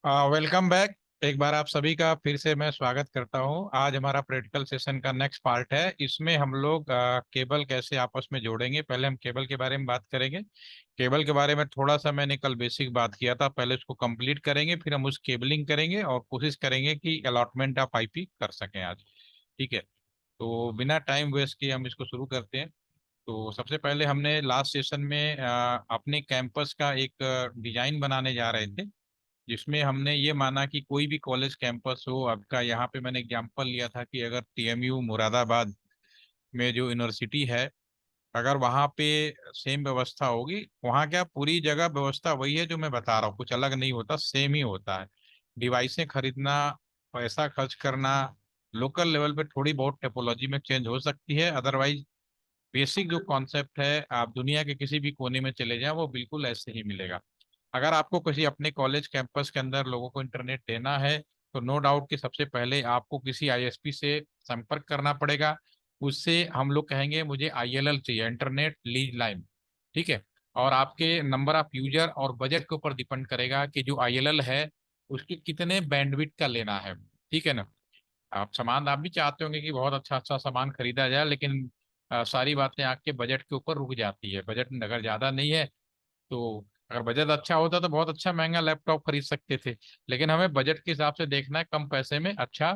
Welcome back. एक बार आप सभी का फिर से मैं स्वागत करता हूं। आज हमारा प्रैक्टिकल सेशन का नेक्स्ट पार्ट है। इसमें हम लोग केबल कैसे आपस में जोड़ेंगे। पहले हम केबल के बारे में बात करेंगे। केबल के बारे में थोड़ा सा मैंने कल बेसिक बात किया था, पहले उसको कंप्लीट करेंगे, फिर हम उस केबलिंग करेंगे और कोशिश करेंगे कि अलॉटमेंट ऑफ आईपी कर सकें आज। ठीक है, तो बिना टाइम वेस्ट किए हम इसको शुरू करते हैं। तो सबसे पहले हमने लास्ट सेशन में अपने कैंपस का एक डिजाइन बनाने जा रहे थे, जिसमें हमने ये माना कि कोई भी कॉलेज कैंपस हो आपका। यहाँ पे मैंने एग्जांपल लिया था कि अगर टीएमयू मुरादाबाद में जो यूनिवर्सिटी है, अगर वहाँ पे सेम व्यवस्था होगी, वहाँ क्या पूरी जगह व्यवस्था वही है जो मैं बता रहा हूँ, कुछ अलग नहीं होता, सेम ही होता है। डिवाइसें खरीदना, पैसा खर्च करना, लोकल लेवल पे थोड़ी बहुत टेपोलॉजी में चेंज हो सकती है, अदरवाइज बेसिक जो कॉन्सेप्ट है आप दुनिया के किसी भी कोने में चले जाएं वो बिल्कुल ऐसे ही मिलेगा। अगर आपको किसी अपने कॉलेज कैंपस के अंदर लोगों को इंटरनेट देना है, तो नो डाउट कि सबसे पहले आपको किसी आईएसपी से संपर्क करना पड़ेगा। उससे हम लोग कहेंगे मुझे आईएलएल चाहिए, इंटरनेट लीज लाइन। ठीक है, और आपके नंबर ऑफ यूजर और बजट के ऊपर डिपेंड करेगा कि जो आईएलएल है उसकी कितने बैंडविड्थ का लेना है। ठीक है ना। आप भी चाहते होंगे कि बहुत अच्छा अच्छा सामान खरीदा जाए, लेकिन सारी बातें आपके बजट के ऊपर रुक जाती है। बजट अगर ज्यादा नहीं है तो, अगर बजट अच्छा होता तो बहुत अच्छा महंगा लैपटॉप खरीद सकते थे, लेकिन हमें बजट के हिसाब से देखना है, कम पैसे में अच्छा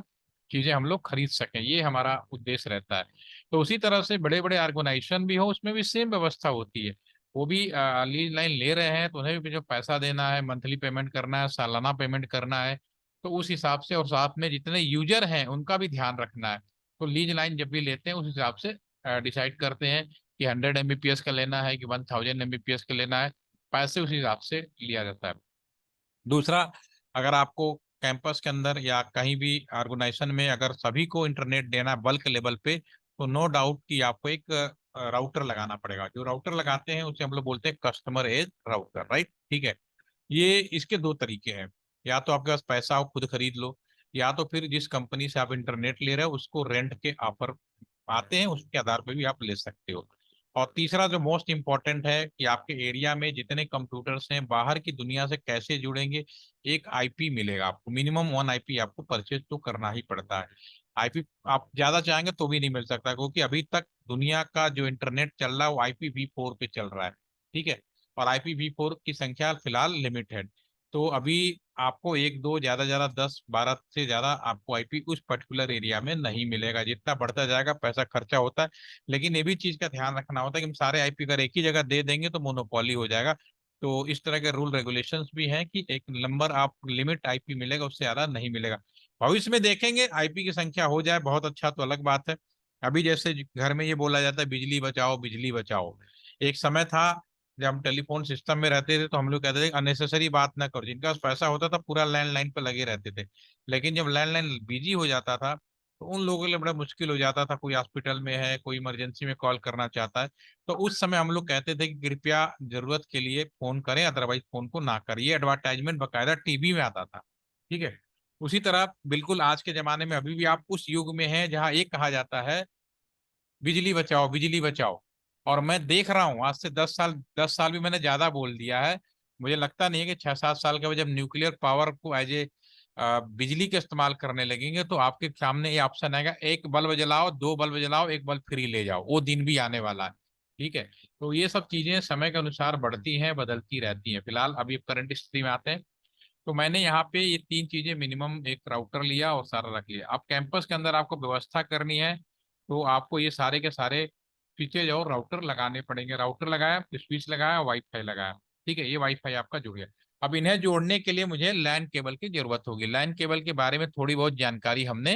चीजें हम लोग खरीद सकें, ये हमारा उद्देश्य रहता है। तो उसी तरह से बड़े बड़े ऑर्गेनाइजेशन भी हो, उसमें भी सेम व्यवस्था होती है। वो भी लीज लाइन ले रहे हैं तो उन्हें भी जो पैसा देना है, मंथली पेमेंट करना है, सालाना पेमेंट करना है, तो उस हिसाब से, और साथ में जितने यूजर हैं उनका भी ध्यान रखना है। तो लीज लाइन जब भी लेते हैं उस हिसाब से डिसाइड करते हैं कि 100 एमबीपीएस का लेना है कि 1000 एमबीपीएस का लेना है। पैसे उस हिसाब से लिया जाता है। दूसरा, अगर आपको कैंपस के अंदर या कहीं भी ऑर्गेनाइजेशन में अगर सभी को इंटरनेट देना बल्क लेवल पे, तो नो डाउट कि आपको एक राउटर लगाना पड़ेगा। जो राउटर लगाते हैं उसे हम लोग बोलते हैं कस्टमर एज राउटर, राइट। ठीक है, ये इसके दो तरीके हैं। या तो आपके पास पैसा हो खुद खरीद लो, या तो फिर जिस कंपनी से आप इंटरनेट ले रहे हो उसको रेंट के ऑफर आते हैं, उसके आधार पे भी आप ले सकते हो। और तीसरा जो मोस्ट इम्पोर्टेंट है कि आपके एरिया में जितने कंप्यूटर्स हैं बाहर की दुनिया से कैसे जुड़ेंगे। एक आईपी मिलेगा आपको, मिनिमम वन आईपी आपको परचेज तो करना ही पड़ता है। आईपी आप ज्यादा चाहेंगे तो भी नहीं मिल सकता, क्योंकि अभी तक दुनिया का जो इंटरनेट चल रहा है वो IPv4 पे चल रहा है। ठीक है, और IPv4 की संख्या फिलहाल लिमिटेड। तो अभी आपको एक दो, ज्यादा ज्यादा 10 12 से ज्यादा आपको आईपी उस पर्टिकुलर एरिया में नहीं मिलेगा। जितना बढ़ता जाएगा पैसा खर्चा होता है, लेकिन ये भी चीज का ध्यान रखना होता है कि हम सारे आईपी अगर एक ही जगह दे देंगे तो मोनोपोली हो जाएगा। तो इस तरह के रूल रेगुलेशंस भी हैं कि एक नंबर आप लिमिट आईपी मिलेगा, उससे ज्यादा नहीं मिलेगा। भविष्य में देखेंगे आईपी की संख्या हो जाए बहुत अच्छा तो अलग बात है। अभी जैसे घर में ये बोला जाता है बिजली बचाओ बिजली बचाओ, एक समय था जब हम टेलीफोन सिस्टम में रहते थे तो हम लोग कहते थे अननेसेसरी बात ना करो। जिनका पास पैसा होता था पूरा लैंडलाइन पे लगे रहते थे, लेकिन जब लैंडलाइन बिजी हो जाता था तो उन लोगों के लिए बड़ा मुश्किल हो जाता था। कोई हॉस्पिटल में है, कोई इमरजेंसी में कॉल करना चाहता है, तो उस समय हम लोग कहते थे कि कृपया जरूरत के लिए फोन करें, अदरवाइज फोन को ना करें। ये एडवर्टाइजमेंट बकायदा टीवी में आता था। ठीक है, उसी तरह बिल्कुल आज के जमाने में अभी भी आप उस युग में हैं जहाँ एक कहा जाता है बिजली बचाओ बिजली बचाओ। और मैं देख रहा हूँ आज से 10 साल, 10 साल भी मैंने ज्यादा बोल दिया है। मुझे लगता नहीं है कि 6 7 साल के बाद जब न्यूक्लियर पावर को एज ए बिजली का इस्तेमाल करने लगेंगे तो आपके सामने ये ऑप्शन आएगा, एक बल्ब जलाओ, दो बल्ब जलाओ, एक बल्ब फ्री ले जाओ। वो दिन भी आने वाला है। ठीक है, तो ये सब चीजें समय के अनुसार बढ़ती हैं, बदलती रहती हैं। फिलहाल अभी करंट स्थिति में आते हैं। तो मैंने यहाँ पे ये तीन चीजें, मिनिमम एक राउटर लिया और सारा रख लिया। अब कैंपस के अंदर आपको व्यवस्था करनी है तो आपको ये सारे के सारे स्विचेज और राउटर लगाने पड़ेंगे। राउटर लगाया, स्विच लगाया, वाईफाई लगाया। ठीक है, ये वाईफाई आपका जुड़ गया। अब इन्हें जोड़ने के लिए मुझे लैन केबल की जरूरत होगी। लैन केबल के बारे में थोड़ी बहुत जानकारी हमने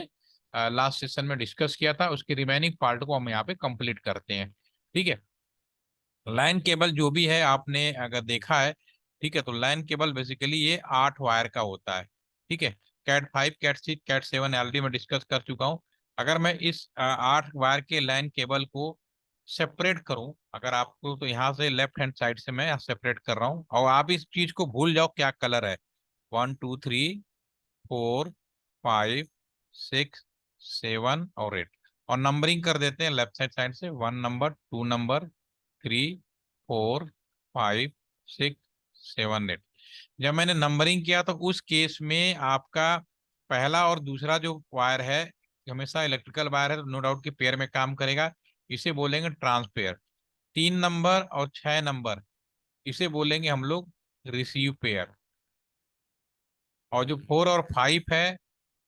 लास्ट सेशन में डिस्कस किया था, उसके रिमेनिंग पार्ट को हम यहाँ पे कंप्लीट करते हैं। ठीक है, लाइन केबल जो भी है आपने अगर देखा है, ठीक है, तो लाइन केबल बेसिकली ये 8 वायर का होता है। ठीक है, कैट 5 कैट 6 कैट 7 ऑलरेडी मैं डिस्कस कर चुका हूँ। अगर मैं इस 8 वायर के लाइन केबल को सेपरेट करूं, अगर आपको, तो यहाँ से लेफ्ट हैंड साइड से मैं सेपरेट कर रहा हूँ, और आप इस चीज को भूल जाओ क्या कलर है। 1 2 3 4 5 6 7 और 8, और नंबरिंग कर देते हैं लेफ्ट साइड साइड से, 1 नंबर, 2 नंबर, 3 4 5 6 7 8। जब मैंने नंबरिंग किया तो उस केस में आपका पहला और दूसरा जो वायर है, हमेशा इलेक्ट्रिकल वायर है तो नो डाउट कि पेयर में काम करेगा, इसे बोलेंगे ट्रांसपेयर। 3 नंबर और 6 नंबर, इसे बोलेंगे हम लोग रिसीव पेयर। और जो 4 और 5 है,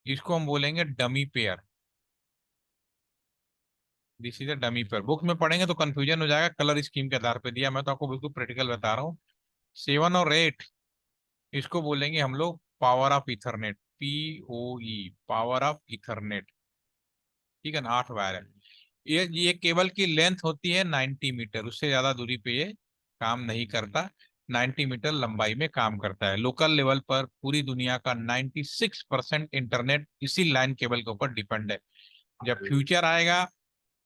इसको हम बोलेंगे dummy pair. This is a dummy pair. Book में पढ़ेंगे तो कंफ्यूजन हो जाएगा, कलर स्कीम के आधार पे दिया, मैं तो आपको बिल्कुल प्रैक्टिकल बता रहा हूँ। 7 और 8, इसको बोलेंगे हम लोग power of Ethernet, POE, power of Ethernet. ठीक है ना, 8 वायर है। ये केबल की लेंथ होती है 90 मीटर, उससे ज्यादा दूरी पे ये काम नहीं करता। 90 मीटर लंबाई में काम करता है। लोकल लेवल पर पूरी दुनिया का 96% इंटरनेट इसी लाइन केबल के ऊपर डिपेंड है। जब फ्यूचर आएगा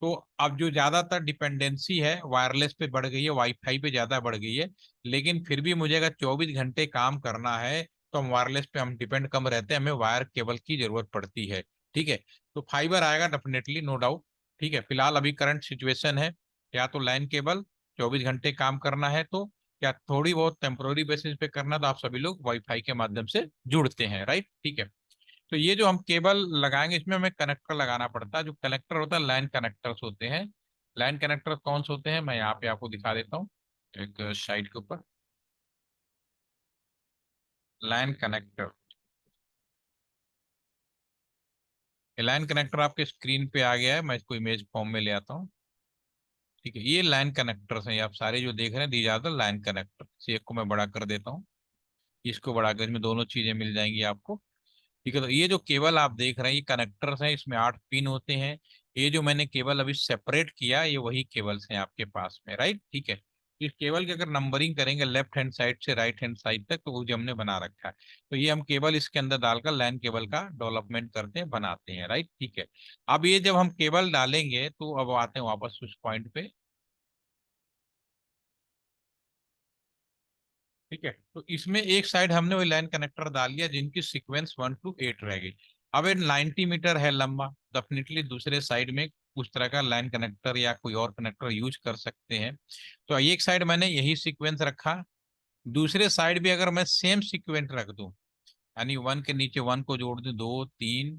तो अब जो ज्यादातर डिपेंडेंसी है वायरलेस पे बढ़ गई है, वाईफाई पे ज्यादा बढ़ गई है, लेकिन फिर भी मुझे अगर 24 घंटे काम करना है तो हम वायरलेस पे हम डिपेंड कम रहते हैं, हमें वायर केबल की जरूरत पड़ती है। ठीक है, तो फाइबर आएगा डेफिनेटली, नो डाउट। ठीक है, फिलहाल अभी करंट सिचुएशन है, या तो लाइन केबल 24 घंटे काम करना है तो, या थोड़ी बहुत टेम्पोररी बेसिस पे करना, तो आप सभी लोग वाईफाई के माध्यम से जुड़ते हैं, राइट। ठीक है, तो ये जो हम केबल लगाएंगे इसमें हमें कनेक्टर लगाना पड़ता है। जो कनेक्टर होता है लाइन कनेक्टर्स होते हैं। लाइन कनेक्टर कौन से होते हैं मैं यहाँ पे आपको दिखा देता हूँ, एक साइड के ऊपर। लाइन कनेक्टर, ये लाइन कनेक्टर आपके स्क्रीन पे आ गया है, मैं इसको इमेज फॉर्म में ले आता हूँ। ठीक है, ये लाइन कनेक्टर्स हैं, ये आप सारे जो देख रहे हैं these are the line connector. एक को मैं बड़ा कर देता हूँ, इसको बड़ा कर, इसमें दोनों चीजें मिल जाएंगी आपको। ठीक है, तो ये जो केबल आप देख रहे हैं ये कनेक्टर्स हैं, इसमें 8 पिन होते हैं। ये जो मैंने केबल अभी सेपरेट किया ये वही केबल्स हैं आपके पास में, राइट। ठीक है, इस केबल की अगर नंबरिंग करेंगे लेफ्ट हैंड साइड से राइट हैंड साइड तक, तो वो जो हमने बना रखा है, तो ये हम केबल इसके अंदर डालकर लैन केबल का डेवलपमेंट करते हैं, बनाते हैं, राइट। ठीक है, अब ये जब हम केबल डालेंगे तो अब आते हैं वापस उस पॉइंट पे। ठीक है, तो इसमें एक साइड हमने वही लाइन कनेक्टर डाल लिया जिनकी सीक्वेंस 1 to 8 रह गई। अब ये 90 मीटर है लंबा, डेफिनेटली दूसरे साइड में उस तरह का लाइन कनेक्टर या कोई और कनेक्टर यूज कर सकते हैं। तो एक साइड मैंने यही सीक्वेंस रखा, दूसरे साइड भी अगर मैं सेम सीक्वेंस रख दूं, यानी 1 के नीचे 1 को जोड़ दूं, 2, 3,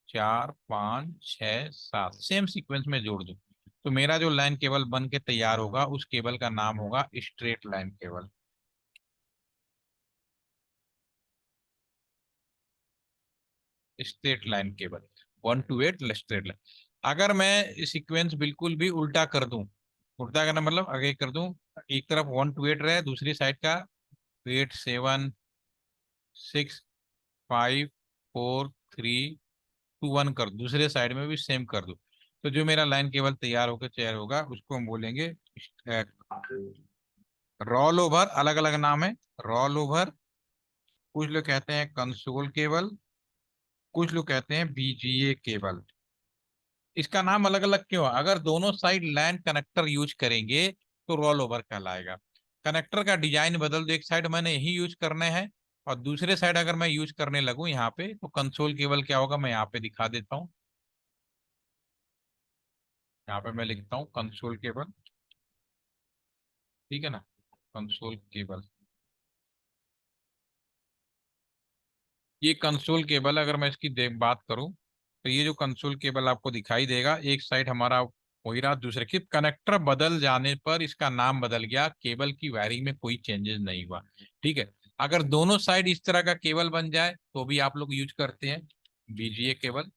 4, 5, 6, 7 सेम सीक्वेंस में जोड़ दूं, तो मेरा जो लाइन केबल बन के तैयार होगा उस केबल का नाम होगा straight line cable. Straight line cable, 1 to 8 straight line. अगर मैं सीक्वेंस बिल्कुल भी उल्टा कर दूं, उल्टा करना मतलब आगे कर दूं, एक तरफ 1 to 8 रहे, दूसरी साइड का 8, 7, 6, 5, 4, 3, 2, 1 कर दूं, दूसरे साइड में भी सेम कर दूं, तो जो मेरा लाइन केबल तैयार होगा उसको हम बोलेंगे रॉल ओवर। अलग अलग नाम है, रॉल ओवर, कुछ लोग कहते हैं कंसोल केबल, कुछ लोग कहते हैं BGA केबल। इसका नाम अलग अलग क्यों है? अगर दोनों साइड लैन कनेक्टर यूज करेंगे तो रोल ओवर कहलाएगा। कनेक्टर का डिजाइन बदल दो, एक साइड मैंने यही यूज करने हैं और दूसरे साइड अगर मैं यूज करने लगूं यहाँ पे, तो कंसोल केबल क्या होगा मैं यहाँ पे दिखा देता हूँ। यहाँ पे मैं लिखता हूँ कंसोल केबल। ठीक है ना, कंसोल केबल, ये कंसोल केबल अगर मैं इसकी देख बात करूं तो ये जो कंसोल केबल आपको दिखाई देगा, एक साइड हमारा वही रहा, दूसरे की कनेक्टर बदल जाने पर इसका नाम बदल गया, केबल की वायरिंग में कोई चेंजेस नहीं हुआ। ठीक है, अगर दोनों साइड इस तरह का केबल बन जाए तो भी आप लोग यूज करते हैं बीजीए केबल।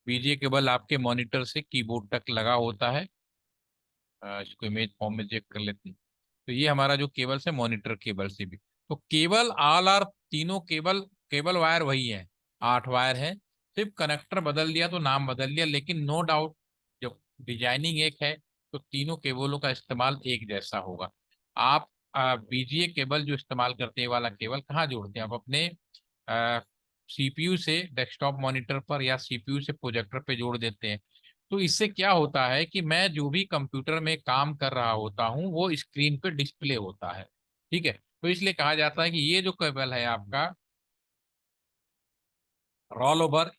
बीजीए केबल आपके मॉनिटर से कीबोर्ड तक लगा होता है। इसको इमेज फॉर्म में चेक कर लेते हैं, तो ये हमारा जो केबल है मॉनिटर केबल से भी, तो केबल ऑल आर, तीनों केबल, केबल वायर वही है, 8 वायर है, सिर्फ कनेक्टर बदल दिया तो नाम बदल लिया, लेकिन नो डाउट जब डिजाइनिंग एक है तो तीनों केबलों का इस्तेमाल एक जैसा होगा। आप बीजीए केबल जो इस्तेमाल करते हैं, ये वाला केबल कहाँ जोड़ते हैं आप अपने सीपीयू से डेस्कटॉप मॉनिटर पर या सीपीयू से प्रोजेक्टर पे जोड़ देते हैं। तो इससे क्या होता है कि मैं जो भी कंप्यूटर में काम कर रहा होता हूँ वो स्क्रीन पे डिस्प्ले होता है। ठीक है, तो इसलिए कहा जाता है कि ये जो केबल है आपका रोल ओवर,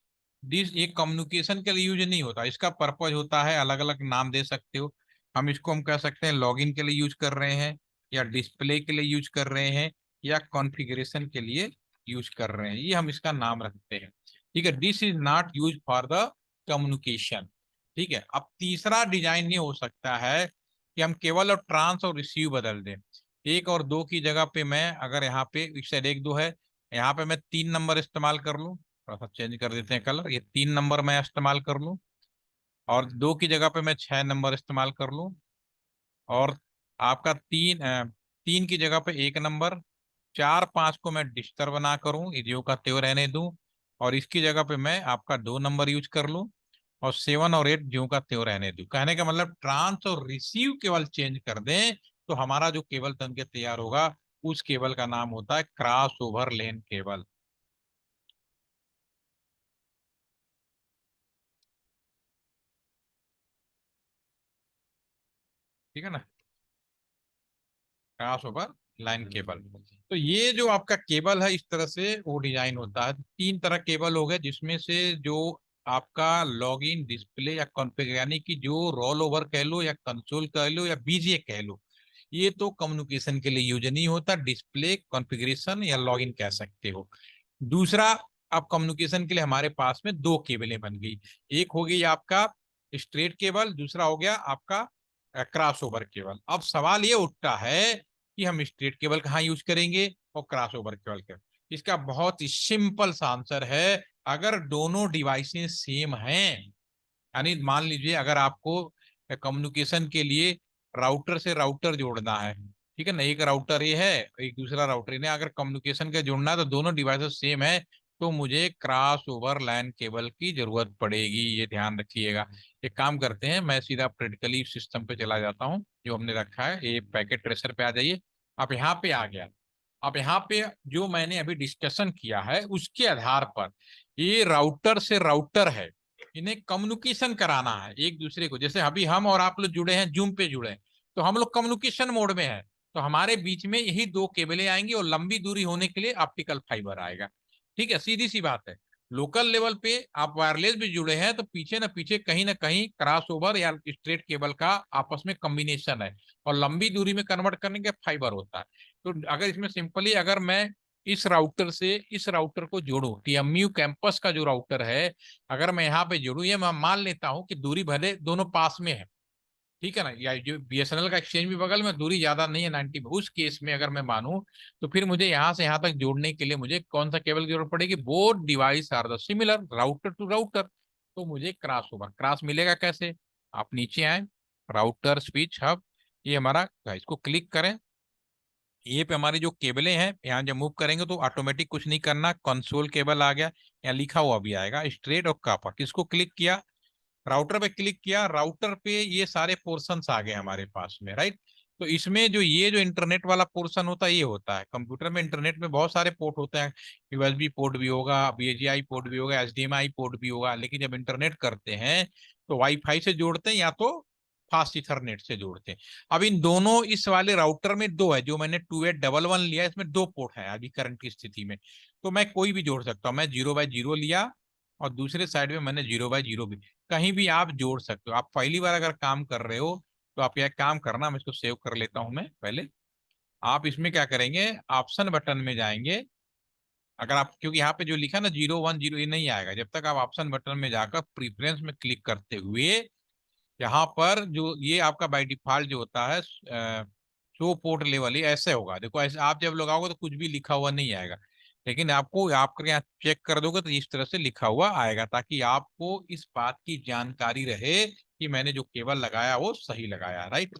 दिस ये कम्युनिकेशन के लिए यूज नहीं होता, इसका पर्पज होता है, अलग अलग नाम दे सकते हो। हम इसको हम कह सकते हैं लॉगिन के लिए यूज कर रहे हैं, या डिस्प्ले के लिए यूज कर रहे हैं, या कॉन्फ़िगरेशन के लिए यूज कर रहे हैं, ये हम इसका नाम रखते हैं। ठीक है, this is not use for the communication. ठीक है, अब तीसरा डिजाइन ये हो सकता है कि हम केवल और ट्रांस और रिसीव बदल दें। एक और दो की जगह पे मैं, अगर यहाँ पे इस साइड एक दो है, यहाँ पे मैं 3 नंबर इस्तेमाल कर लूँ, थोड़ा सा चेंज कर देते हैं कलर, ये 3 नंबर मैं इस्तेमाल कर लूँ, और दो की जगह पे मैं 6 नंबर इस्तेमाल कर लूँ, और आपका तीन की जगह पे 1 नंबर, 4 5 को मैं डिस्टर बना करूं, ये ज्यों का त्यों रहने दूं, और इसकी जगह पे मैं आपका 2 नंबर यूज कर लूं, और 7 और 8 ज्यों का त्यों रहने दूं। कहने का मतलब ट्रांस और रिसीव केवल चेंज कर दें तो हमारा जो केबल तन के तैयार होगा, उस केबल का नाम होता है क्रॉस ओवर लेन केबल। ठीक है ना, क्रॉस ओवर लाइन केबल। तो ये जो आपका केबल है, इस तरह से वो डिजाइन होता है। 3 तरह केबल हो गए, जिसमें से जो आपका लॉगिन डिस्प्ले या कॉन्फ़िगर, यानी कि जो रोल ओवर कह लो या कंसोल कह लो या बीजीए कह लो, ये तो कम्युनिकेशन के लिए यूज नहीं होता। डिस्प्ले, कॉन्फ़िगरेशन या लॉगिन कह सकते हो। दूसरा, अब कम्युनिकेशन के लिए हमारे पास में दो केबलें बन गई। एक हो गई आपका स्ट्रेट केबल, दूसरा हो गया आपका क्रॉस ओवर केबल। अब सवाल ये उठता है कि हम स्ट्रेट केबल कहाँ यूज करेंगे और क्रॉस ओवर केबल के। इसका बहुत ही सिंपल सा आंसर है, अगर दोनों डिवाइसेस सेम हैं, यानी मान लीजिए अगर आपको कम्युनिकेशन के लिए राउटर से राउटर जोड़ना है, ठीक है ना, एक राउटर ये है, एक दूसरा राउटर ने, अगर कम्युनिकेशन का जोड़ना है तो दोनों डिवाइसेस सेम है, तो मुझे क्रॉस ओवर लैन केबल की जरूरत पड़ेगी, ये ध्यान रखिएगा। एक काम करते हैं, मैं सीधा प्रैक्टिकली सिस्टम पे चला जाता हूँ जो हमने रखा है, ये पैकेट ट्रेसर पे आ जाइए। आप यहाँ पे आ गया। अब यहाँ पे जो मैंने अभी डिस्कशन किया है उसके आधार पर, ये राउटर से राउटर है, इन्हें कम्युनिकेशन कराना है एक दूसरे को। जैसे अभी हम और आप लोग जुड़े हैं, जूम पे जुड़े हैं, तो हम लोग कम्युनिकेशन मोड में है, तो हमारे बीच में यही दो केबलें आएंगी और लंबी दूरी होने के लिए ऑप्टिकल फाइबर आएगा। ठीक है, सीधी सी बात है। लोकल लेवल पे आप वायरलेस भी जुड़े हैं तो पीछे ना पीछे कहीं ना कहीं क्रॉस ओवर या स्ट्रेट केबल का आपस में कॉम्बिनेशन है, और लंबी दूरी में कन्वर्ट करने के फाइबर होता है। तो अगर इसमें सिंपली अगर मैं इस राउटर से इस राउटर को जोड़ूं, टीएमयू कैंपस का जो राउटर है, अगर मैं यहाँ पे जोड़ूं, ये मैं मान लेता हूं कि दूरी भले दोनों पास में है, ठीक है ना, या जो बीएसएनएल का एक्सचेंज भी बगल में, दूरी ज्यादा नहीं है 90 में, उस केस में अगर मैं मानूं, तो फिर मुझे यहाँ से यहाँ तक जोड़ने के लिए मुझे कौन सा केबल की जरूरत पड़ेगी? Both device are the similar, router to router. तो मुझे क्रॉस होगा, क्रॉस मिलेगा कैसे? आप नीचे आए, राउटर स्विच हब, ये हमारा, इसको क्लिक करें, ये पे हमारी जो केबलें हैं, यहाँ जब मूव करेंगे तो ऑटोमेटिक कुछ नहीं करना, कंसोल केबल आ गया, यहाँ लिखा हुआ भी आएगा स्ट्रेट और कापा। किसको क्लिक किया? राउटर पे क्लिक किया, राउटर पे ये सारे पोर्शंस आ गए हमारे पास में, राइट। तो इसमें जो ये जो इंटरनेट वाला पोर्शन होता है, ये होता है कंप्यूटर में, इंटरनेट में बहुत सारे पोर्ट होते हैं, यूएसबी पोर्ट भी होगा, बीजीआई पोर्ट भी होगा, एचडीएमआई पोर्ट भी होगा, लेकिन जब इंटरनेट करते हैं तो वाईफाई से जोड़ते हैं या तो फास्ट इथरनेट से जोड़ते हैं। अब इन दोनों, इस वाले राउटर में दो है, जो मैंने 2811 लिया, इसमें दो पोर्ट है अभी करंट की स्थिति में, तो मैं कोई भी जोड़ सकता हूँ। मैं 0x0 लिया, और दूसरे साइड में मैंने 0x0 भी, कहीं भी आप जोड़ सकते हो। आप पहली बार अगर काम कर रहे हो तो आप यह काम करना, मैं इसको सेव कर लेता हूं मैं पहले। आप इसमें क्या करेंगे, ऑप्शन बटन में जाएंगे, अगर आप, क्योंकि यहाँ पे जो लिखा ना 010, ये नहीं आएगा जब तक आप ऑप्शन बटन में जाकर प्रीफरेंस में क्लिक करते हुए, यहाँ पर जो ये आपका बाय डिफॉल्ट जो होता है शो पोर्ट लेवल, ये ऐसे होगा। देखो ऐसे आप जब लगाओगे तो कुछ भी लिखा हुआ नहीं आएगा, लेकिन आपको आपके यहाँ चेक कर दोगे तो इस तरह से लिखा हुआ आएगा, ताकि आपको इस बात की जानकारी रहे कि मैंने जो केबल लगाया वो सही लगाया, राइट।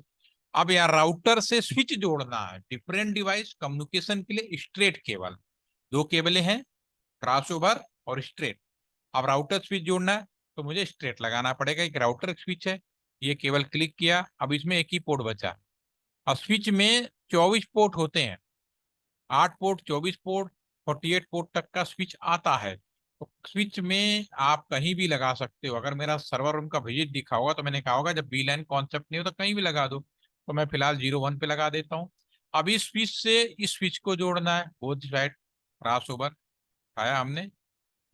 अब यार राउटर से स्विच जोड़ना है, डिफरेंट डिवाइस कम्युनिकेशन के लिए स्ट्रेट केबल, दो केबलें हैं, क्रॉस ओवर और स्ट्रेट। अब राउटर स्विच जोड़ना है तो मुझे स्ट्रेट लगाना पड़ेगा, एक राउटर स्विच है, ये केवल क्लिक किया, अब इसमें एक ही पोर्ट बचा। अब स्विच में 24 पोर्ट होते हैं, 8 पोर्ट, 24 पोर्ट, 48 पोर्ट तक का स्विच आता है। तो स्विच में आप कहीं भी लगा सकते हो। अगर मेरा सर्वर रूम का विजिट दिखा होगा तो मैंने कहा होगा जब वीलैन कॉन्सेप्ट नहीं हो तो कहीं भी लगा दो, तो मैं फिलहाल 0 1 पे लगा देता हूँ। अब इस स्विच से इस स्विच को जोड़ना है, बोथ साइड क्रॉस ओवर आया हमने।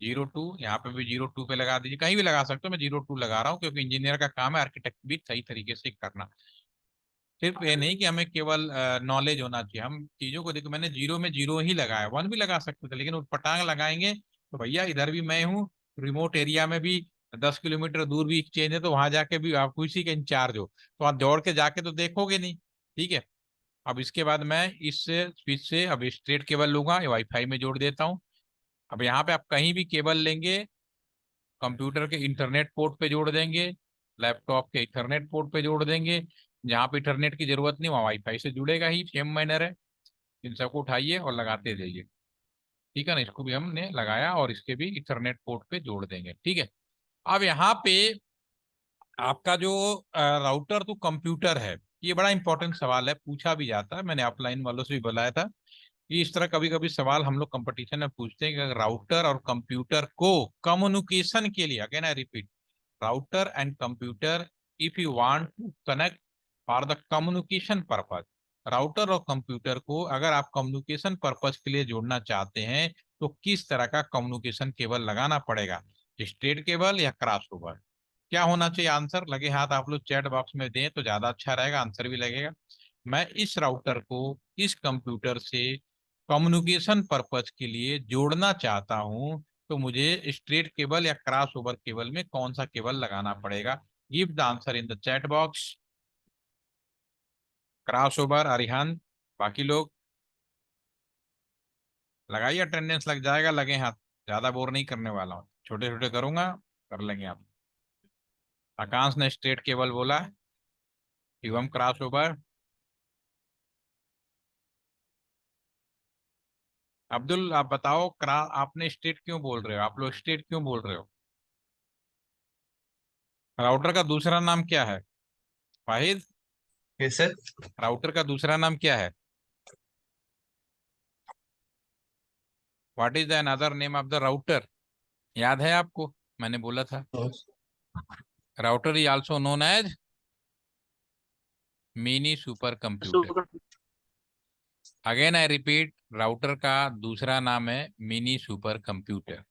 0 2, यहाँ पे भी 0 2 पे लगा दीजिए, कहीं भी लगा सकते हो, मैं 0 2 लगा रहा हूँ क्योंकि इंजीनियर का काम है आर्किटेक्ट भी सही तरीके से करना। सिर्फ ये नहीं कि हमें केवल नॉलेज होना चाहिए, हम चीजों को देखो, मैंने जीरो में जीरो ही लगाया, वन भी लगा सकते थे, लेकिन पटांग लगाएंगे तो भैया इधर भी मैं हूँ, रिमोट एरिया में भी 10 किलोमीटर दूर भी एक्सचेंज है, तो वहां जाके भी आप किसी के इंचार्ज हो तो आप दौड़ के जाके तो देखोगे नहीं। ठीक है। अब इसके बाद मैं इस स्विच से अब स्ट्रेट केबल लूंगा, वाईफाई में जोड़ देता हूँ। अब यहाँ पे आप कहीं भी केबल लेंगे, कंप्यूटर के इंटरनेट पोर्ट पे जोड़ देंगे, लैपटॉप के इंटरनेट पोर्ट पे जोड़ देंगे, जहाँ पे इंटरनेट की जरूरत नहीं वहाँ वाईफाई से जुड़ेगा ही, सेम मैनर है। इन सबको उठाइए और लगाते जाइए। ठीक है ना, इसको भी हमने लगाया और इसके भी इंटरनेट पोर्ट पे जोड़ देंगे। ठीक है। अब यहाँ पे आपका जो राउटर तो कंप्यूटर है, ये बड़ा इंपॉर्टेंट सवाल है, पूछा भी जाता है, मैंने ऑफलाइन वालों से भी बुलाया था कि इस तरह कभी कभी सवाल हम लोग कंपटीशन में पूछते हैं कि अगर राउटर और कंप्यूटर को कम्युनिकेशन के लिए, again I repeat, router and computer, if you want to connect for the communication purpose, router और कंप्यूटर को अगर आप कम्युनिकेशन पर्पज के लिए जोड़ना चाहते हैं तो किस तरह का कम्युनिकेशन केबल लगाना पड़ेगा, स्ट्रेट केबल या क्रॉस ओवर? क्या होना चाहिए आंसर? लगे हाथ आप लोग चैट बॉक्स में दें तो ज्यादा अच्छा रहेगा, आंसर भी लगेगा। मैं इस राउटर को इस कंप्यूटर से कम्युनिकेशन पर्पज के लिए जोड़ना चाहता हूं, तो मुझे स्ट्रेट केबल या क्रॉस ओवर केबल में कौन सा केबल लगाना पड़ेगा? Give the answer in the chat box. Cross over Arihant, बाकी लोग लगाइए, अटेंडेंस लग जाएगा, लगे हाथ, ज्यादा बोर नहीं करने वाला हूँ, छोटे छोटे करूंगा, कर लेंगे आप। आकांश ने स्ट्रेट केबल बोला, शिवम क्रॉस ओवर। अब्दुल आप बताओ, आपने स्ट्रेट क्यों बोल रहे हो, आप लोग स्ट्रेट क्यों बोल रहे हो? राउटर का दूसरा नाम क्या है वाहिद? Yes sir. राउटर का दूसरा नाम क्या है? What is the another name of the router? याद है आपको? मैंने बोला था router is also known as mini super computer. Again I repeat, router का दूसरा नाम है मिनी सुपर कंप्यूटर।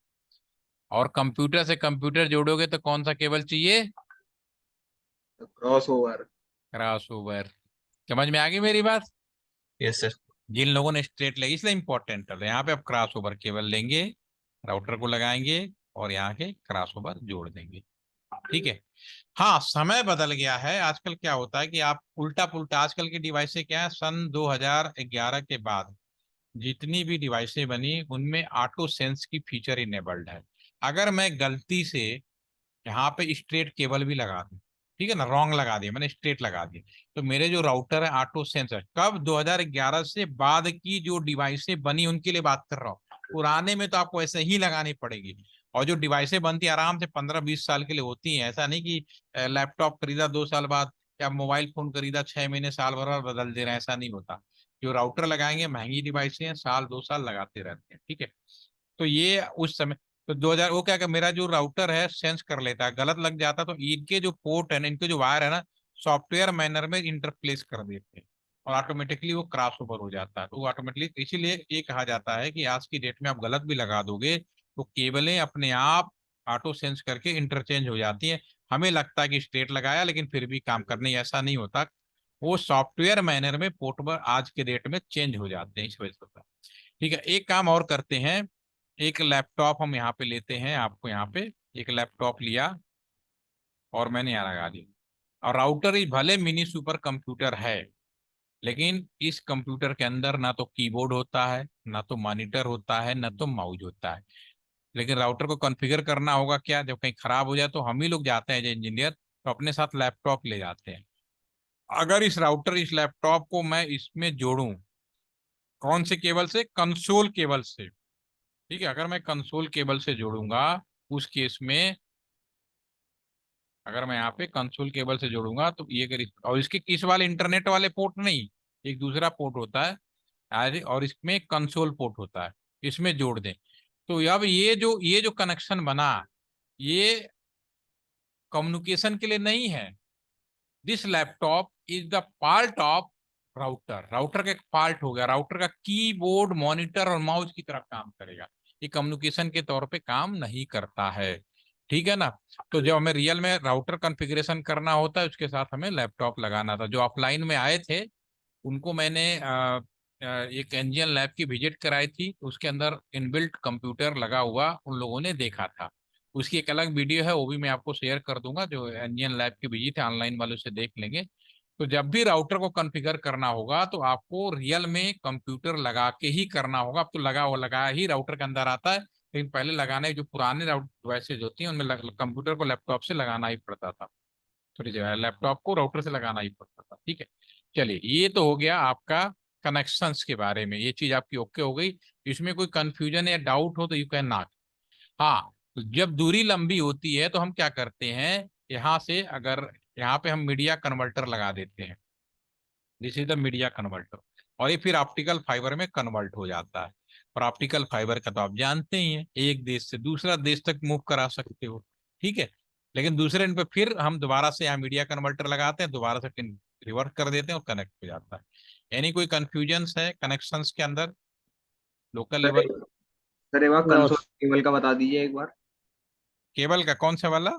और कंप्यूटर से कंप्यूटर जोड़ोगे तो कौन सा केबल चाहिए? Cross over. Cross over. समझ में आ गई मेरी बात? Yes sir. जिन लोगों ने स्ट्रेट लगी इसलिए इंपॉर्टेंट है, यहाँ पे आप क्रॉस ओवर केबल लेंगे, राउटर को लगाएंगे और यहाँ के क्रॉस ओवर जोड़ देंगे। ठीक है। हाँ, समय बदल गया है, आजकल क्या होता है कि आप उल्टा पुल्टा, आजकल की डिवाइसें क्या है, सन 2011 के बाद जितनी भी डिवाइसें बनी उनमें ऑटो सेंस की फीचर इनेबल्ड है। अगर मैं गलती से यहाँ पे स्ट्रेट केबल भी लगा दूं, ठीक है ना, रॉन्ग लगा दिया मैंने, स्ट्रेट लगा दिया, तो मेरे जो राउटर है ऑटो सेंस है, कब 2011 से बाद की जो डिवाइसें बनी उनके लिए बात कर रहा हूँ, पुराने में तो आपको ऐसे ही लगानी पड़ेगी। और जो डिवाइसें बनती आराम से 15-20 साल के लिए होती हैं, ऐसा नहीं कि लैपटॉप खरीदा 2 साल बाद या मोबाइल फोन खरीदा 6 महीने साल भर और बदल दे रहे हैं, ऐसा नहीं होता। जो राउटर लगाएंगे, महंगी डिवाइसें हैं, साल 2 साल लगाते रहते हैं। ठीक है। तो ये उस समय, तो 2000 वो क्या कि मेरा जो राउटर है सेंस कर लेता है, गलत लग जाता तो इनके जो पोर्ट है ना, इनके जो वायर है ना, सॉफ्टवेयर मैनर में इंटरप्लेस कर देते हैं और ऑटोमेटिकली वो क्रॉस ओवर हो जाता है। तो ऑटोमेटिकली, इसीलिए ये कहा जाता है कि आज की डेट में आप गलत भी लगा दोगे तो केबलें अपने आप ऑटो सेंस करके इंटरचेंज हो जाती हैं। हमें लगता है कि स्ट्रेट लगाया लेकिन फिर भी काम करने, ऐसा नहीं होता, वो सॉफ्टवेयर मैनर में पोर्ट पर आज के डेट में चेंज हो जाते हैं, इस वजह से होता है। ठीक है, एक काम और करते हैं, एक लैपटॉप हम यहाँ पे लेते हैं, आपको यहाँ पे एक लैपटॉप लिया और मैंने यहाँ लगा दिया, और राउटर ही भले मिनी सुपर कंप्यूटर है, लेकिन इस कंप्यूटर के अंदर ना तो कीबोर्ड होता है, ना तो मॉनिटर होता है, ना तो माउस होता है। लेकिन राउटर को कॉन्फ़िगर करना होगा क्या, जब कहीं खराब हो जाए तो हम ही लोग जाते हैं जो इंजीनियर, तो अपने साथ लैपटॉप ले जाते हैं। अगर इस लैपटॉप को मैं इसमें जोड़ूं, कौन से केबल से? कंसोल केबल से। ठीक है, अगर मैं कंसोल केबल से जोड़ूंगा, उस केस में अगर मैं यहाँ पे कंसोल केबल से जोड़ूंगा तो ये और इसके किस वाले, इंटरनेट वाले पोर्ट नहीं, एक दूसरा पोर्ट होता है और इसमें कंसोल पोर्ट होता है, इसमें जोड़ दें तो अब ये जो कनेक्शन बना, ये कम्युनिकेशन के लिए नहीं है। This laptop is the part of router, router का एक पार्ट हो गया, राउटर का कीबोर्ड मॉनिटर और माउस की तरह काम करेगा, ये कम्युनिकेशन के तौर पे काम नहीं करता है। ठीक है ना। तो जब हमें रियल में राउटर कॉन्फ़िगरेशन करना होता है उसके साथ हमें लैपटॉप लगाना था। जो ऑफलाइन में आए थे उनको मैंने एक एनजीएन लैब की विजिट कराई थी, उसके अंदर इनबिल्ट कंप्यूटर लगा हुआ उन लोगों ने देखा था। उसकी एक अलग वीडियो है, वो भी मैं आपको शेयर कर दूंगा, जो एनजीएन लैब की विजिट है, ऑनलाइन वालों से देख लेंगे। तो जब भी राउटर को कॉन्फ़िगर करना होगा तो आपको रियल में कंप्यूटर लगा के ही करना होगा। अब तो लगा हुआ लगा ही राउटर के अंदर आता है, लेकिन पहले लगाने जो पुराने डिवाइसेज होती हैं उनमें कंप्यूटर को लैपटॉप से लगाना ही पड़ता था। थोड़ी जगह लैपटॉप को राउटर से लगाना ही पड़ता था। ठीक है, चलिए ये तो हो गया आपका कनेक्शंस के बारे में, ये चीज आपकी ओके हो गई। इसमें कोई कंफ्यूजन या डाउट हो तो यू कैन नॉट। हाँ, तो जब दूरी लंबी होती है तो हम क्या करते हैं, यहाँ से अगर यहाँ पे हम मीडिया कन्वर्टर लगा देते हैं, this is the media converter, और ये फिर ऑप्टिकल फाइबर में कन्वर्ट हो जाता है। और ऑप्टिकल फाइबर का तो आप जानते ही हैं, एक देश से दूसरा देश तक मूव करा सकते हो। ठीक है, लेकिन दूसरे एंड पे फिर हम दोबारा से यहाँ मीडिया कन्वर्टर लगाते हैं, दोबारा से रिवर्ट कर देते हैं और कनेक्ट हो जाता है। यानी कोई कंफ्यूजन है कनेक्शंस के अंदर लोकल सर लेवल? सर एक बार नो। कंसोल केबल का बता दीजिए एक बार। केबल का कौन सा वाला?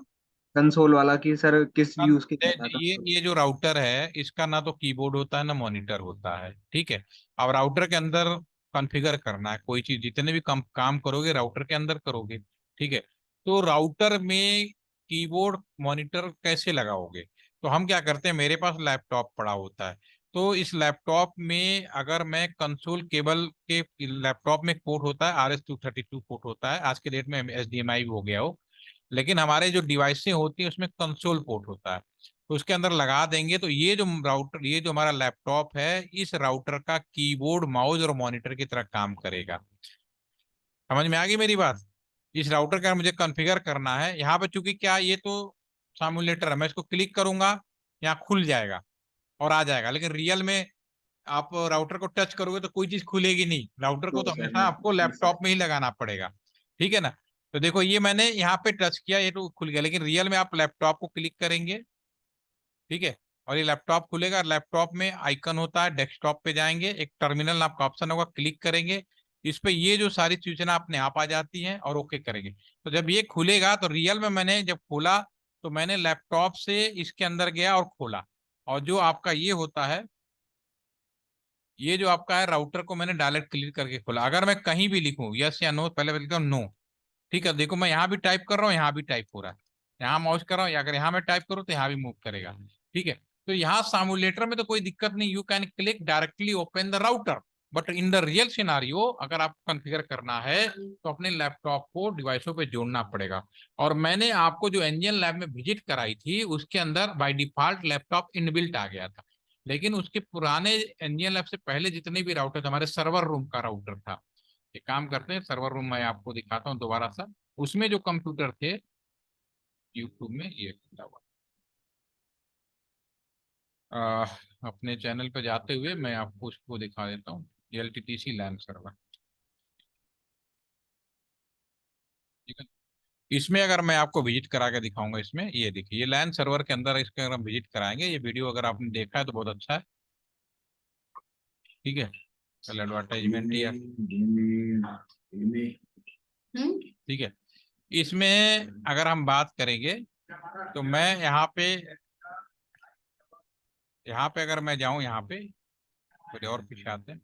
कंसोल वाला कि सर किस हम यूज के लिए था ये कंसोल। ये जो राउटर है इसका ना तो कीबोर्ड होता है ना मॉनिटर होता है। ठीक है, अब राउटर के अंदर कॉन्फ़िगर करना है कोई चीज, जितने भी काम करोगे राउटर के अंदर करोगे। ठीक है, तो राउटर में कीबोर्ड मॉनिटर कैसे लगाओगे? तो हम क्या करते हैं, मेरे पास लैपटॉप पड़ा होता है, तो इस लैपटॉप में अगर मैं कंसोल केबल के, लैपटॉप में एक पोर्ट होता है RS-232 पोर्ट होता है, आज के डेट में HDMI भी हो गया हो, लेकिन हमारे जो डिवाइसें होती हैं उसमें कंसोल पोर्ट होता है, तो उसके अंदर लगा देंगे तो ये जो राउटर, ये जो हमारा लैपटॉप है, इस राउटर का कीबोर्ड माउस और मॉनिटर की तरह काम करेगा। समझ में आ गई मेरी बात? इस राउटर का मुझे कॉन्फ़िगर करना है यहाँ पे, चूंकि क्या ये तो सामुलेटर है, मैं इसको क्लिक करूंगा यहाँ खुल जाएगा और आ जाएगा, लेकिन रियल में आप राउटर को टच करोगे तो कोई चीज खुलेगी नहीं, राउटर को नो तो सर, हमेशा आपको नो सर। लैपटॉप में ही लगाना पड़ेगा। ठीक है ना। तो देखो ये मैंने यहाँ पे टच किया, ये तो खुल गया, लेकिन रियल में आप लैपटॉप को क्लिक करेंगे, ठीक है, और ये लैपटॉप खुलेगा। लैपटॉप में आइकन होता है, डेस्कटॉप पे जाएंगे, एक टर्मिनल नाम का ऑप्शन होगा, क्लिक करेंगे, इस पे ये जो सारी सूचना अपने आप आ जाती हैं और ओके करेंगे। तो जब ये खुलेगा तो रियल में मैंने जब खोला तो मैंने लैपटॉप से इसके अंदर गया और खोला, और जो आपका ये होता है, ये जो आपका है राउटर को मैंने डायरेक्ट क्लिक करके खोला। अगर मैं कहीं भी लिखूं यस या नो, पहले मैं लिखता हूँ नो। ठीक है, देखो मैं यहाँ भी टाइप कर रहा हूँ, यहाँ भी टाइप हो रहा है, यहाँ माउस कर रहा हूँ, अगर यहाँ मैं टाइप करूँ तो यहाँ भी मूव करेगा। ठीक है, तो यहाँ सामुलेटर में तो कोई दिक्कत नहीं, you can click directly open the router. But in the real scenario अगर आपको कॉन्फ़िगर करना है तो अपने लैपटॉप को डिवाइसों पे जोड़ना पड़ेगा। और मैंने आपको जो एनजीएन लैब में विजिट कराई थी उसके अंदर बाय डिफॉल्ट लैपटॉप इनबिल्ट आ गया था, लेकिन उसके पुराने एनजीएन लैब से पहले जितने भी राउटर थे, हमारे सर्वर रूम का राउटर था। एक काम करते हैं, सर्वर रूम मैं आपको दिखाता हूँ दोबारा सा, उसमें जो कंप्यूटर थे, यूट्यूब में ये खुला हुआ। अपने चैनल पे जाते हुए मैं आपको उसको दिखा देता हूँ, LTTC लैन सर्वर। ठीक है, इसमें अगर मैं आपको विजिट करा के दिखाऊंगा, इसमें ये देखिए ये लैन सर्वर के अंदर, इसके अगर हम विजिट कराएंगे, ये वीडियो अगर आपने देखा है तो बहुत अच्छा है। ठीक है, कल एडवर्टाइजमेंट ही है। ठीक है, इसमें अगर हम बात करेंगे तो मैं यहाँ पे अगर मैं जाऊं, यहाँ पे थोड़े और पीछे आते हैं,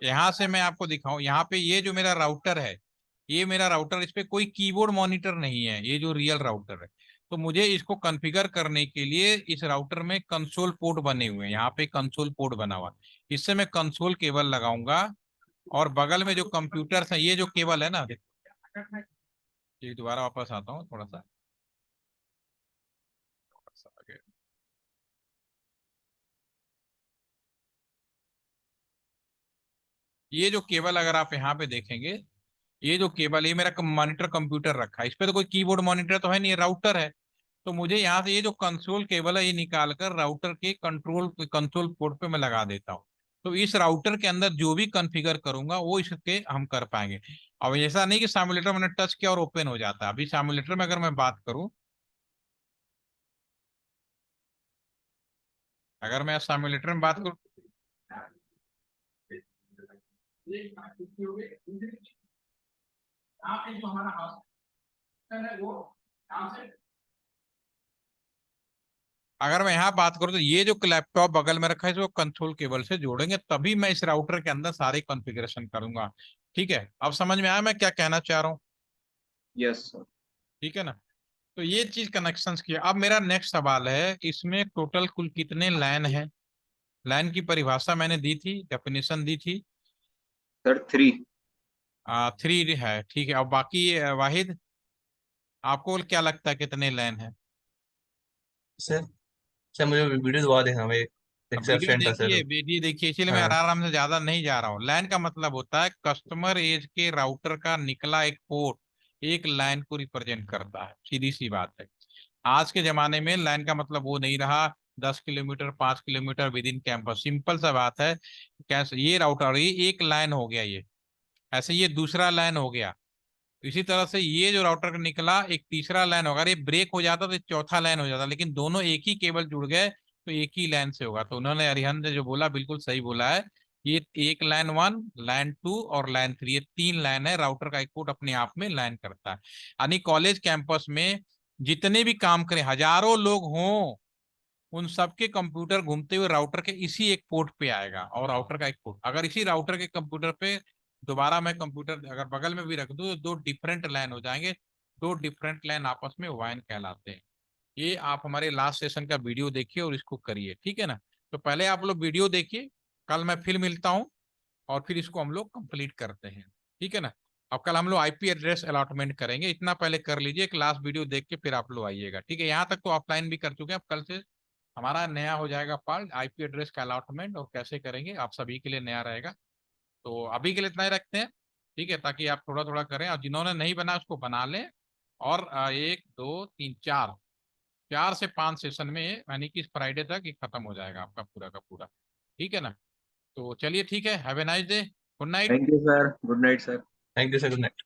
यहाँ से मैं आपको दिखाऊं, यहाँ पे ये जो मेरा राउटर है, ये मेरा राउटर, इस पे कोई कीबोर्ड मॉनिटर नहीं है, ये जो रियल राउटर है। तो मुझे इसको कॉन्फ़िगर करने के लिए इस राउटर में कंसोल पोर्ट बने हुए हैं, यहाँ पे कंसोल पोर्ट बना हुआ है, इससे मैं कंसोल केबल लगाऊंगा। और बगल में जो कंप्यूटर है, ये जो केबल है ना, ये दोबारा वापस आता हूँ थोड़ा सा, आगे। ये जो केबल अगर आप यहाँ पे देखेंगे, ये जो केबल, ये मेरा मॉनिटर कंप्यूटर रखा है, इस पे तो कोई कीबोर्ड मॉनिटर तो है नहीं, ये राउटर है। तो मुझे यहाँ से ये जो कंसोल केबल है ये निकाल कर राउटर के कंसोल पोर्ट पे मैं लगा देता हूँ। तो इस राउटर के अंदर जो भी कॉन्फ़िगर करूंगा वो इसके हम कर पाएंगे। अब ऐसा नहीं कि सामुलेटर मैंने टच किया और ओपन हो जाता है। अभी सामुलेटर में अगर मैं बात करूं, अगर मैं सामुलेटर में बात करूं, यहाँ पे जो हमारा हाउस है वो यहाँ से, अगर मैं यहाँ बात करूँ तो ये जो लैपटॉप बगल में रखा है इसको कंसोल केबल से जोड़ेंगे तभी मैं इस राउटर के अंदर सारे कॉन्फ़िगरेशन करूंगा। ठीक है, अब समझ में आया मैं क्या कहना चाह रहा हूँ? Yes sir. ठीक है ना। तो ये चीज कनेक्शंस की है। अब मेरा नेक्स्ट सवाल है, इसमें टोटल कुल कितने लाइन है? लाइन की परिभाषा मैंने दी थी, डेफिनेशन दी थी। सर 3। 3 है, ठीक है। अब बाकी वाहिद, आपको क्या लगता है कितने लाइन है? सर सर मुझे वीडियो दुआ देना, मैं अब एक से वीडियो एब्सेंट था देखिए, सर। वीडियो देखिए, इसीलिए मैं हाँ आराम से ज्यादा नहीं जा रहा हूँ। लाइन का मतलब होता है कस्टमर एज के राउटर का निकला एक पोर्ट एक लाइन को रिप्रेजेंट करता है, सीधी सी बात है। आज के जमाने में लाइन का मतलब वो नहीं रहा 10 kilometre 5 kilometre with in campus. Simple सा बात है, कैसे ये राउटर ये एक लाइन हो गया, ये ऐसे ये दूसरा लाइन हो गया। इसी तरह से ये जो राउटर का निकला एक तीसरा लाइन होगा। अगर ये ब्रेक हो जाता तो ये चौथा लाइन हो जाता, लेकिन दोनों एक ही केबल जुड़ गए तो एक ही लाइन से होगा। तो उन्होंने अरिहंत ने जो बोला बिल्कुल सही बोला है। ये एक लाइन 1, लाइन 2 और लाइन 3, ये 3 लाइन है। राउटर का एक पोर्ट अपने आप में लाइन करता है। यानी कॉलेज कैंपस में जितने भी काम करें, हजारों लोग हों, उन सबके कंप्यूटर घूमते हुए राउटर के इसी एक पोर्ट पे आएगा। और राउटर का एक पोर्ट अगर इसी राउटर के कंप्यूटर पे दोबारा मैं कंप्यूटर अगर बगल में भी रख दूं तो दो डिफरेंट लाइन हो जाएंगे। दो डिफरेंट लाइन आपस में वाइन कहलाते हैं। ये आप हमारे लास्ट सेशन का वीडियो देखिए और इसको करिए, ठीक है ना। तो पहले आप लोग वीडियो देखिए, कल मैं फिर मिलता हूँ और फिर इसको हम लोग कंप्लीट करते हैं, ठीक है ना। अब कल हम लोग आईपी एड्रेस अलॉटमेंट करेंगे, इतना पहले कर लीजिए। एक लास्ट वीडियो देख के फिर आप लोग आइएगा, ठीक है। यहाँ तक तो ऑफलाइन भी कर चुके हैं, अब कल से हमारा नया हो जाएगा पार्ट आईपी एड्रेस का अलॉटमेंट और कैसे करेंगे, आप सभी के लिए नया रहेगा। तो अभी के लिए इतना ही रखते हैं, ठीक है, ताकि आप थोड़ा थोड़ा करें और जिन्होंने नहीं बना उसको बना लें। और 1 2 3 4 4 से 5 सेशन में यानी कि इस फ्राइडे तक ये खत्म हो जाएगा आपका पूरा का पूरा, ठीक है ना। तो चलिए ठीक है, have a nice day, good night. Thank you sir, good night sir. Thank you sir, good night.